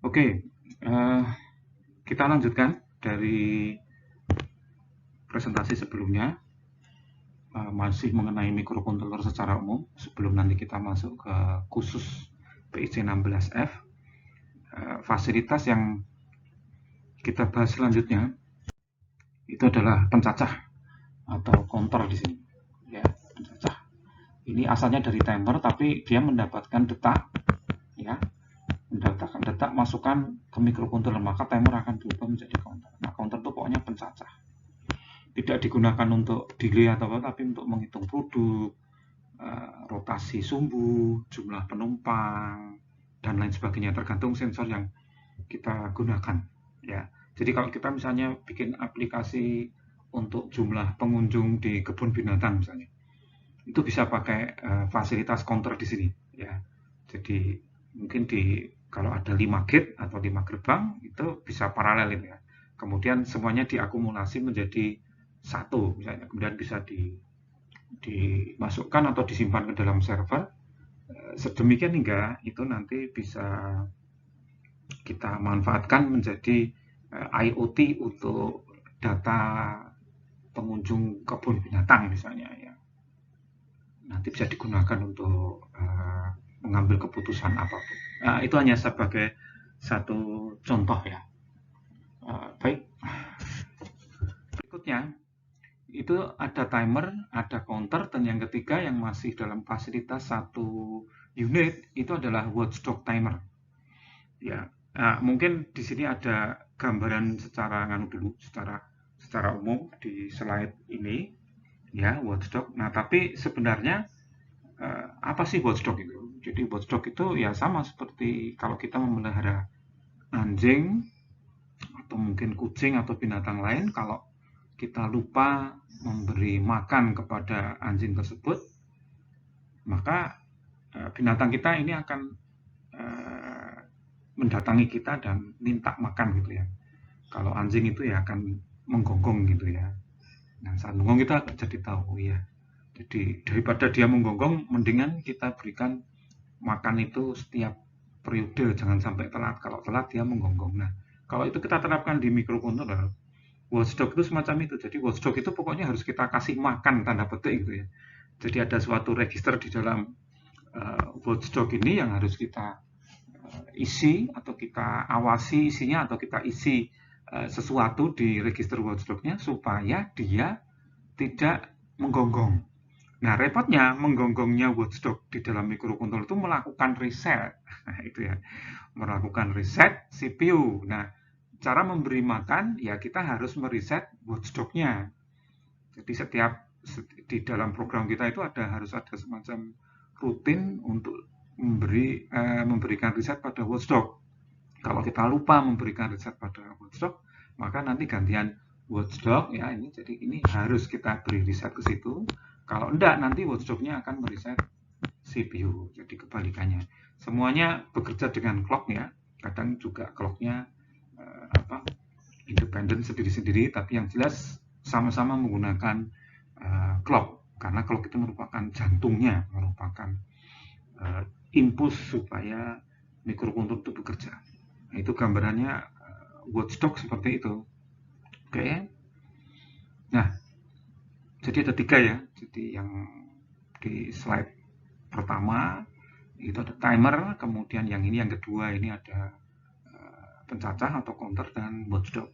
Oke, eh, kita lanjutkan dari presentasi sebelumnya, masih mengenai microcontroller secara umum. Sebelum nanti kita masuk ke khusus PIC16F, fasilitas yang kita bahas selanjutnya itu adalah pencacah atau counter di sini. Ya, pencacah. Ini asalnya dari timer, tapi dia mendapatkan detak, ya, mendapatkan detak masukan ke microcontroller, maka timer akan berubah menjadi counter. Nah, counter itu pokoknya pencacah. Tidak digunakan untuk delay atau apa, tapi untuk menghitung produk, rotasi sumbu, jumlah penumpang, dan lain sebagainya, tergantung sensor yang kita gunakan. Ya, jadi kalau kita misalnya bikin aplikasi untuk jumlah pengunjung di kebun binatang misalnya, itu bisa pakai fasilitas counter di sini. Ya, jadi mungkin kalau ada 5 gate atau 5 gerbang itu bisa paralel ya. Kemudian semuanya diakumulasi menjadi satu misalnya, kemudian bisa dimasukkan atau disimpan ke dalam server sedemikian hingga itu nanti bisa kita manfaatkan menjadi IoT untuk data pengunjung kebun binatang misalnya ya. Nanti bisa digunakan untuk mengambil keputusan apapun. Itu hanya sebagai satu contoh ya. Baik, berikutnya itu ada timer, ada counter, dan yang ketiga yang masih dalam fasilitas satu unit itu adalah watchdog timer. Ya, mungkin di sini ada gambaran secara dulu, secara umum di slide ini, ya watchdog. Nah, tapi sebenarnya apa sih watchdog itu? Jadi watchdog itu ya sama seperti kalau kita memelihara anjing atau mungkin kucing atau binatang lain, kalau kita lupa memberi makan kepada anjing tersebut, maka binatang kita ini akan eh, mendatangi kita dan minta makan gitu ya. Kalau anjing itu ya akan menggonggong gitu ya. Nah, saat menggonggong kita jadi tahu, oh ya. Jadi daripada dia menggonggong, mendingan kita berikan makan itu setiap periode, jangan sampai telat. Kalau telat dia menggonggong. Nah, kalau itu kita terapkan di microcontroller, watchdog itu semacam itu. Jadi watchdog itu pokoknya harus kita kasih makan tanda petik gitu ya. Jadi ada suatu register di dalam watchdog ini yang harus kita isi atau kita awasi isinya atau kita isi sesuatu di register watchdognya supaya dia tidak menggonggong. Nah, repotnya menggonggongnya watchdog di dalam microcontroller itu melakukan reset. Nah, itu ya, melakukan reset CPU. Nah, cara memberi makan ya kita harus mereset watchdognya. Jadi setiap di dalam program kita itu harus ada semacam rutin untuk memberikan reset pada watchdog. Kalau kita lupa memberikan reset pada watchdog, maka nanti gantian watchdog ya ini. Jadi ini harus kita beri reset ke situ. Kalau enggak, nanti watchdognya akan mereset CPU. Jadi kebalikannya. Semuanya bekerja dengan clock ya. Kadang juga clocknya apa independen sendiri-sendiri, tapi yang jelas sama-sama menggunakan clock. Karena clock itu merupakan jantungnya, merupakan impuls supaya mikrokontroller itu bekerja. Nah, itu gambarannya watchdog seperti itu. Oke. Nah, jadi ada tiga ya. Jadi yang di slide pertama itu ada timer, kemudian yang ini yang kedua ini ada pencacah atau counter dan watchdog.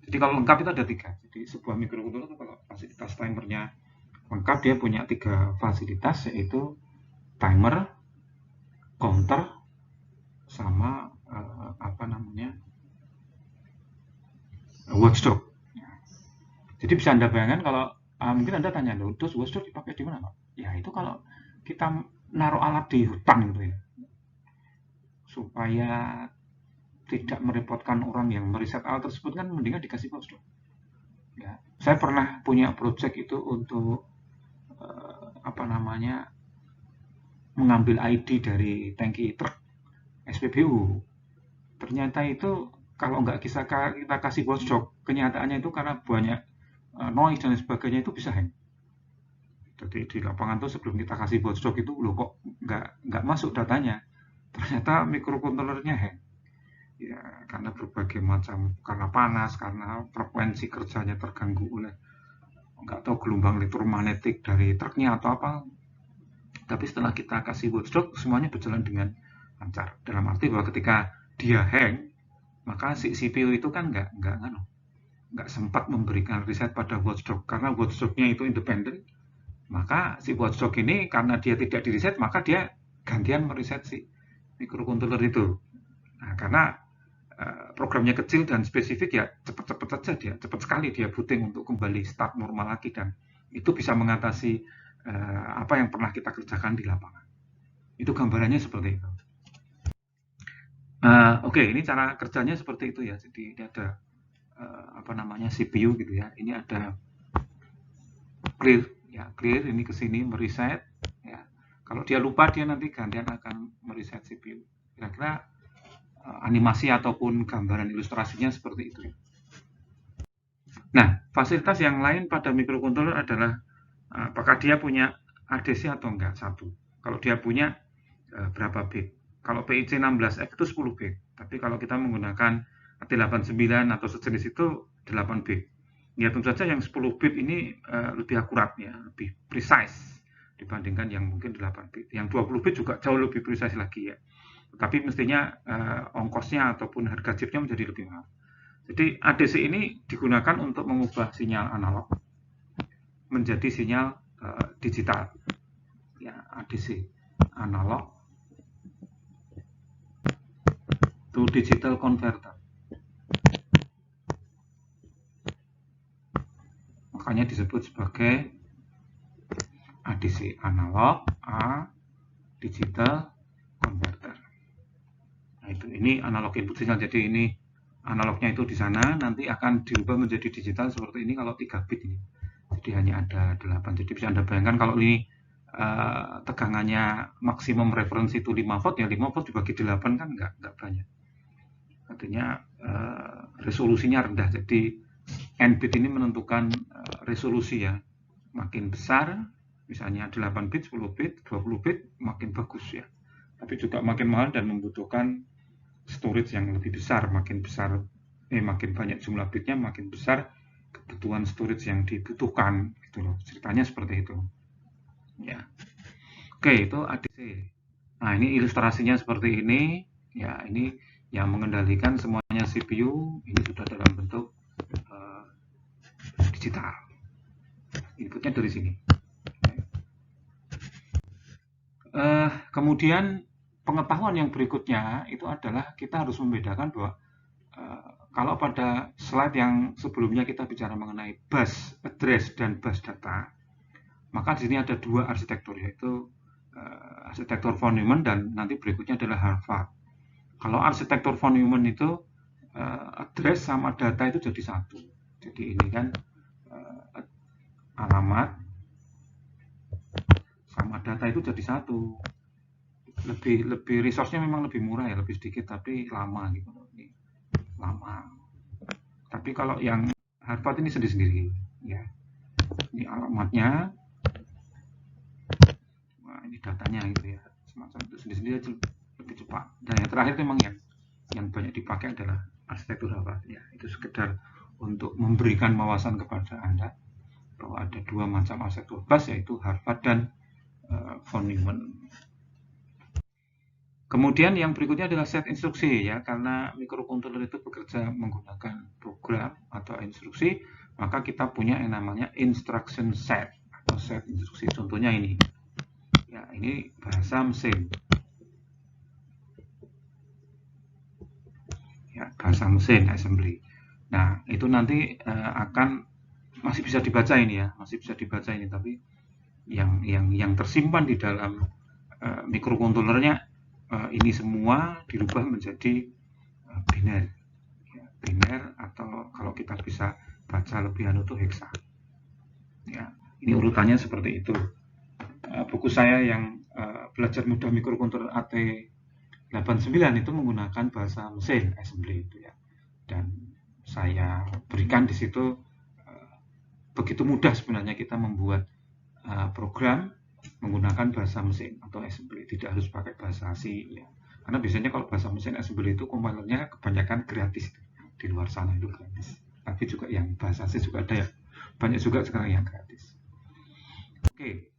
Jadi kalau lengkap itu ada tiga. Jadi sebuah microcontroller itu kalau fasilitas timernya lengkap dia punya tiga fasilitas yaitu timer, counter, sama apa namanya watchdog. Jadi bisa Anda bayangkan kalau mungkin Anda tanya, loh, terus watchdog dipakai di mana Pak? Ya itu kalau kita naruh alat di hutan gitu ya, supaya tidak merepotkan orang yang meriset alat tersebut kan mendingan dikasih watchdog. Ya, saya pernah punya project itu untuk apa namanya mengambil ID dari tangki truk SPBU. Ternyata itu kalau nggak bisa kita kasih watchdog, kenyataannya itu karena banyak noise dan sebagainya itu bisa hang. Jadi di lapangan tuh sebelum kita kasih watchdog itu loh kok nggak masuk datanya. Ternyata mikrokontrollernya hang. ya karena berbagai macam, karena panas, karena frekuensi kerjanya terganggu oleh nggak tahu gelombang elektromagnetik dari truknya atau apa. Tapi setelah kita kasih watchdog, semuanya berjalan dengan lancar. Dalam arti bahwa ketika dia hang, maka si CPU itu kan nggak sempat memberikan reset pada watchdog karena watchdognya itu independen. Maka si watchdog ini karena dia tidak di reset, maka dia gantian mereset si microcontroller itu. Nah, karena programnya kecil dan spesifik, ya cepat-cepat saja, dia cepat sekali dia booting untuk kembali start normal lagi, dan itu bisa mengatasi apa yang pernah kita kerjakan di lapangan. Itu gambarannya seperti itu. Oke, ini cara kerjanya seperti itu ya. Jadi ini ada apa namanya, CPU gitu ya. Ini ada clear ya, clear ini ke sini mereset ya. Kalau dia lupa, dia nanti gantian akan mereset CPU. Kira-kira animasi ataupun gambaran ilustrasinya seperti itu. Nah, fasilitas yang lain pada microcontroller adalah apakah dia punya ADC atau enggak, satu. Kalau dia punya berapa bit. Kalau PIC 16F itu 10 bit. Tapi kalau kita menggunakan AT89 atau sejenis itu 8 bit. Ya tentu saja yang 10 bit ini lebih akurat ya, lebih precise dibandingkan yang mungkin 8 bit. Yang 20 bit juga jauh lebih precise lagi ya. Tapi mestinya ongkosnya ataupun harga chipnya menjadi lebih mahal. Jadi ADC ini digunakan untuk mengubah sinyal analog menjadi sinyal digital. Ya, ADC, analog to digital converter. Makanya disebut sebagai ADC, analog A digital converter. Nah, ini analog input sinyal. Jadi ini analognya itu di sana, nanti akan diubah menjadi digital seperti ini kalau 3 bit ini. Jadi hanya ada 8. Jadi bisa Anda bayangkan kalau ini tegangannya maksimum referensi itu 5 volt, ya 5 volt dibagi 8 kan nggak banyak. Artinya resolusinya rendah. Jadi n-bit ini menentukan resolusi ya. Makin besar, misalnya 8 bit, 10 bit, 20 bit, makin bagus ya. Tapi juga makin mahal dan membutuhkan storage yang lebih besar. Makin banyak jumlah bitnya, makin besar kebutuhan storage yang dibutuhkan gitu loh. Ceritanya seperti itu. Ya. Oke, itu ADC. Nah, ini ilustrasinya seperti ini. Ya, ini yang mengendalikan semuanya CPU. Ini sudah dalam bentuk digital. Inputnya dari sini. Kemudian pengetahuan yang berikutnya itu adalah kita harus membedakan bahwa kalau pada slide yang sebelumnya kita bicara mengenai bus address dan bus data, maka di sini ada dua arsitektur, yaitu arsitektur von Neumann dan nanti berikutnya adalah Harvard. Kalau arsitektur von Neumann itu address sama data itu jadi satu. Jadi ini kan alamat sama data itu jadi satu. Lebih resource-nya memang lebih murah ya, lebih sedikit tapi lama gitu. Ini lama. Tapi kalau yang Harvard ini sendiri-sendiri ya. Ini alamatnya. Nah, ini datanya gitu ya. Semacam itu sendiri-sendiri lebih cepat. Dan yang terakhir itu memang yang banyak dipakai adalah arsitektur Harvard ya. Itu sekedar untuk memberikan wawasan kepada Anda bahwa ada dua macam arsitektur bus, yaitu Harvard dan von Neumann. Kemudian yang berikutnya adalah set instruksi ya, karena microcontroller itu bekerja menggunakan program atau instruksi, maka kita punya yang namanya instruction set atau set instruksi. Contohnya ini. Ya, ini bahasa mesin. Ya, bahasa mesin assembly. Nah, itu nanti akan masih bisa dibaca ini ya, tapi yang tersimpan di dalam microcontrollernya ini semua dirubah menjadi biner, ya, biner atau kalau kita bisa baca lebih anu tuh hexa. Ya, ini urutannya seperti itu. Buku saya yang belajar mudah microcontroller AT89 itu menggunakan bahasa mesin assembly itu ya, dan saya berikan di situ begitu mudah sebenarnya kita membuat program menggunakan bahasa mesin atau assembly, tidak harus pakai bahasa C ya. Karena biasanya kalau bahasa mesin assembly itu compilernya kebanyakan gratis, di luar sana itu gratis. Tapi juga yang bahasa C juga ada ya, banyak juga sekarang yang gratis. Oke,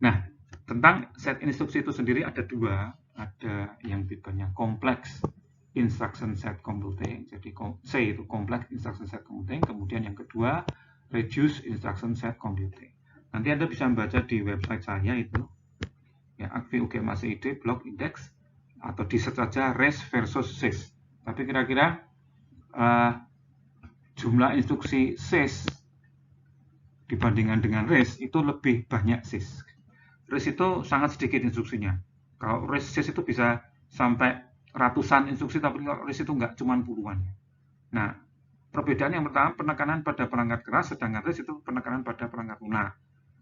nah tentang set instruksi itu sendiri ada dua, ada yang tipenya complex instruction set computing, jadi C itu complex instruction set computing, kemudian yang kedua reduce instruction set computing. Nanti Anda bisa membaca di website saya itu, ya, akvi.ugm.ac.id blog index, atau di search saja REST versus SYS. Tapi kira-kira jumlah instruksi SYS dibandingkan dengan REST itu lebih banyak SYS. REST itu sangat sedikit instruksinya. Kalau REST SYS itu bisa sampai ratusan instruksi, tapi kalau REST itu enggak, cuma puluhan. Nah, perbedaan yang pertama penekanan pada perangkat keras, sedangkan REST itu penekanan pada perangkat lunak.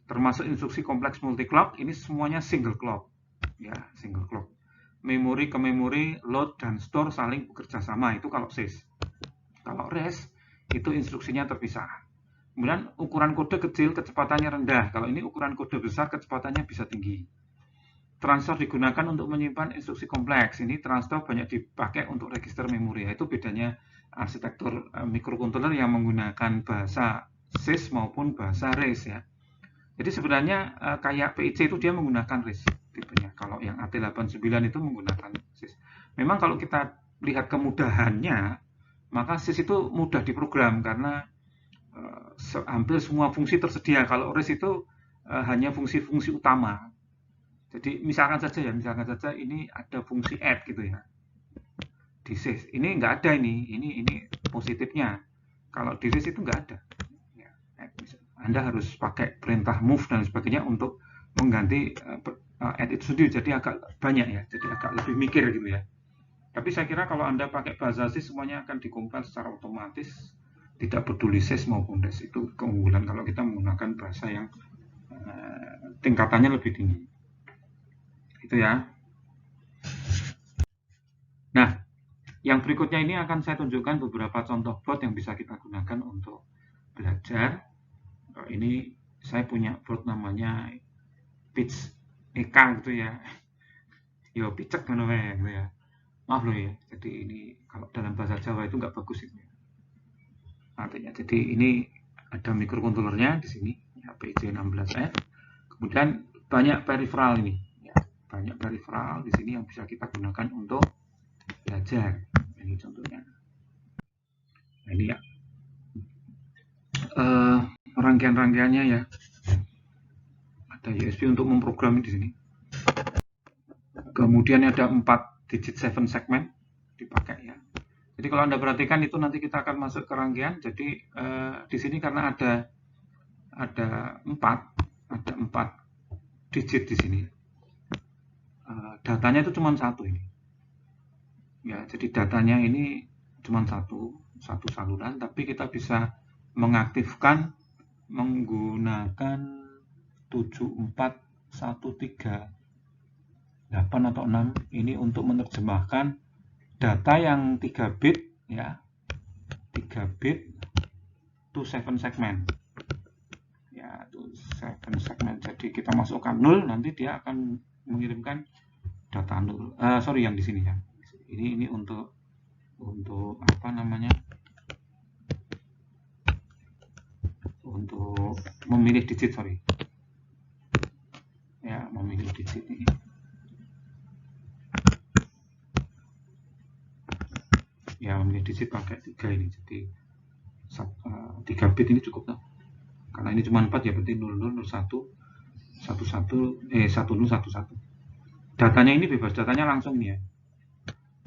Termasuk instruksi kompleks multi clock, ini semuanya single clock. Ya, single clock. Memori ke memori, load dan store saling bekerja sama, itu kalau SYS. Kalau REST itu instruksinya terpisah. Kemudian ukuran kode kecil, kecepatannya rendah. Kalau ini ukuran kode besar, kecepatannya bisa tinggi. Transfer digunakan untuk menyimpan instruksi kompleks. Ini transfer banyak dipakai untuk register memori. Itu bedanya arsitektur microcontroller yang menggunakan bahasa SYS maupun bahasa REST ya. Jadi sebenarnya kayak PIC itu dia menggunakan REST tipenya. Kalau yang AT89 itu menggunakan SYS. Memang kalau kita lihat kemudahannya, maka SYS itu mudah diprogram karena hampir semua fungsi tersedia. Kalau REST itu hanya fungsi-fungsi utama. Jadi misalkan saja ini ada fungsi add gitu ya. Di SYS ini nggak ada ini positifnya. Kalau di REST itu nggak ada. Ya, Anda harus pakai perintah move dan sebagainya untuk mengganti add itu sendiri. Jadi agak banyak ya. Jadi agak lebih mikir gitu ya. Tapi saya kira kalau Anda pakai bahasa SYS semuanya akan dikompil secara otomatis, tidak peduli SYS maupun REST. Itu keunggulan kalau kita menggunakan bahasa yang tingkatannya lebih tinggi. Itu ya. Nah, yang berikutnya ini akan saya tunjukkan beberapa contoh board yang bisa kita gunakan untuk belajar. Ini saya punya board namanya Pitch EK gitu ya. Yo, picek namanya gitu ya. Maaf loh ya. Jadi ini kalau dalam bahasa Jawa itu nggak bagus itu. Artinya, jadi ini ada microcontrollernya di sini, ya, PJ16F. Kemudian banyak peripheral ini. Banyak peripheral di sini yang bisa kita gunakan untuk belajar. Ini contohnya. Nah, ini ya rangkaian-rangkaiannya ya. Ada USB untuk memprogram di sini. Kemudian ada 4 digit 7 segment dipakai ya. Jadi kalau Anda perhatikan itu nanti kita akan masuk ke rangkaian. Jadi di sini karena ada 4 digit di sini. Datanya itu cuma satu ini. Ya, jadi datanya ini cuma satu saluran, tapi kita bisa mengaktifkan menggunakan 7413 8 atau 6 ini untuk menerjemahkan data yang 3 bit ya, 3 bit to 7 segment. Ya, to 7 segment. Jadi kita masukkan 0, nanti dia akan mengirimkan data 0. Sorry yang di sini ya. Ini untuk apa namanya? Untuk memilih digit, sorry. Ya, memilih digit ini. Ya, memilih digit pakai 3 ini. Jadi 3 bit ini cukup lah. Karena ini cuma 4 ya, berarti 0001 1011. Datanya ini bebas, datanya langsung nih ya.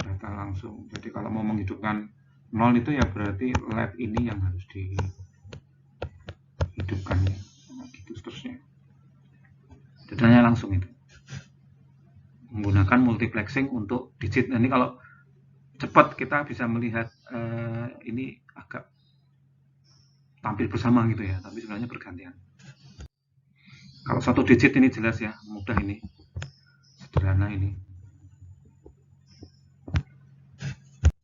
Data langsung. Jadi kalau mau menghidupkan 0 itu ya berarti LED ini yang harus dihidupkan ya. Nah, gitu seterusnya. Datanya langsung itu. Menggunakan multiplexing untuk digit. Nah, ini kalau cepat kita bisa melihat ini agak tampil bersama gitu ya, tapi sebenarnya bergantian. Kalau satu digit ini jelas ya, mudah ini, sederhana ini.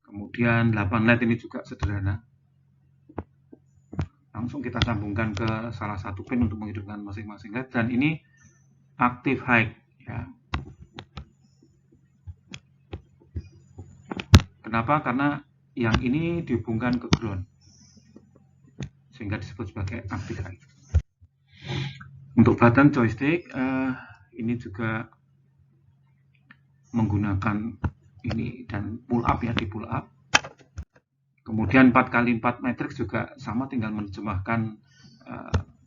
Kemudian 8 LED ini juga sederhana. Langsung kita sambungkan ke salah satu pin untuk menghidupkan masing-masing LED. Dan ini active high ya. Kenapa? Karena yang ini dihubungkan ke ground, sehingga disebut sebagai active high. Untuk button joystick, ini juga menggunakan ini dan pull up ya, di pull up. Kemudian 4x4 matrix juga sama, tinggal menerjemahkan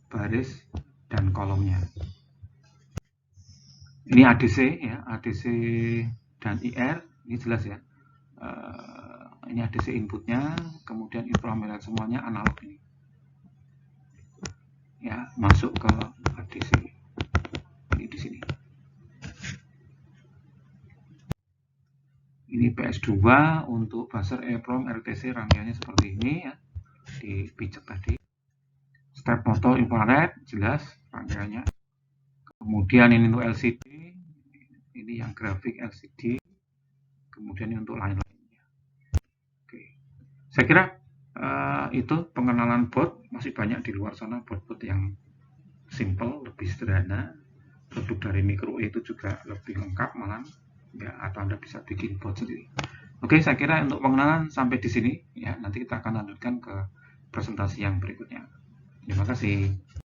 baris dan kolomnya. Ini ADC ya, ADC dan IR, ini jelas ya. Ini ADC inputnya, kemudian inframerah semuanya analog ini. Ya, masuk ke ADC. Ini di sini. Ini PS2 untuk buzzer EEPROM RTC, rangkaiannya seperti ini ya, di pijak tadi. Step motor infrared, jelas rangkaiannya. Kemudian ini untuk LCD, ini yang grafik LCD. Kemudian ini untuk lain-lainnya. Oke, saya kira itu pengenalan board. Masih banyak di luar sana board-board yang simple, lebih sederhana. Produk dari Micro E itu juga lebih lengkap malah. Ya, atau Anda bisa bikin board sendiri. Oke, saya kira untuk pengenalan sampai di sini ya. Nanti kita akan lanjutkan ke presentasi yang berikutnya. Terima kasih.